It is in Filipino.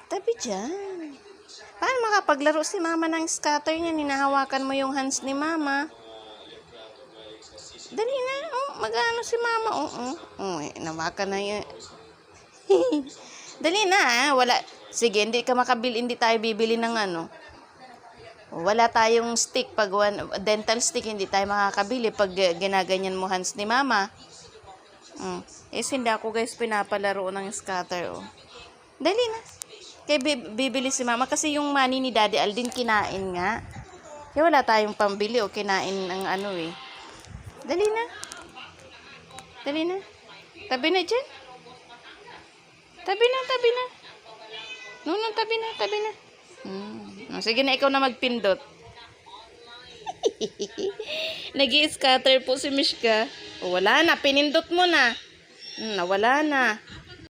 Tabi dyan. Paano makapaglaro si mama ng scatter niya? Ninahawakan mo yung hands ni mama. Dali na. Oh, mag-ano si mama. Nawakan na yun. Dali na. Wala. Sige, hindi tayo bibili ng ano. Wala tayong stick. Pag dental stick, hindi tayo makakabili pag ginaganyan mo hands ni mama. Hindi ako guys pinapalaro ng scatter. Dali na. Kaya bibili si mama kasi yung money ni Daddy Aldin kinain nga. Kaya wala tayong pambili o kinain ng ano eh. Dali na. Dali na. Tabi na dyan. Tabi na. Nunong, tabi na. Sige na, ikaw na magpindot. Nag-i-scatter po si Mishka. Wala na, pinindot mo na. Nawala na.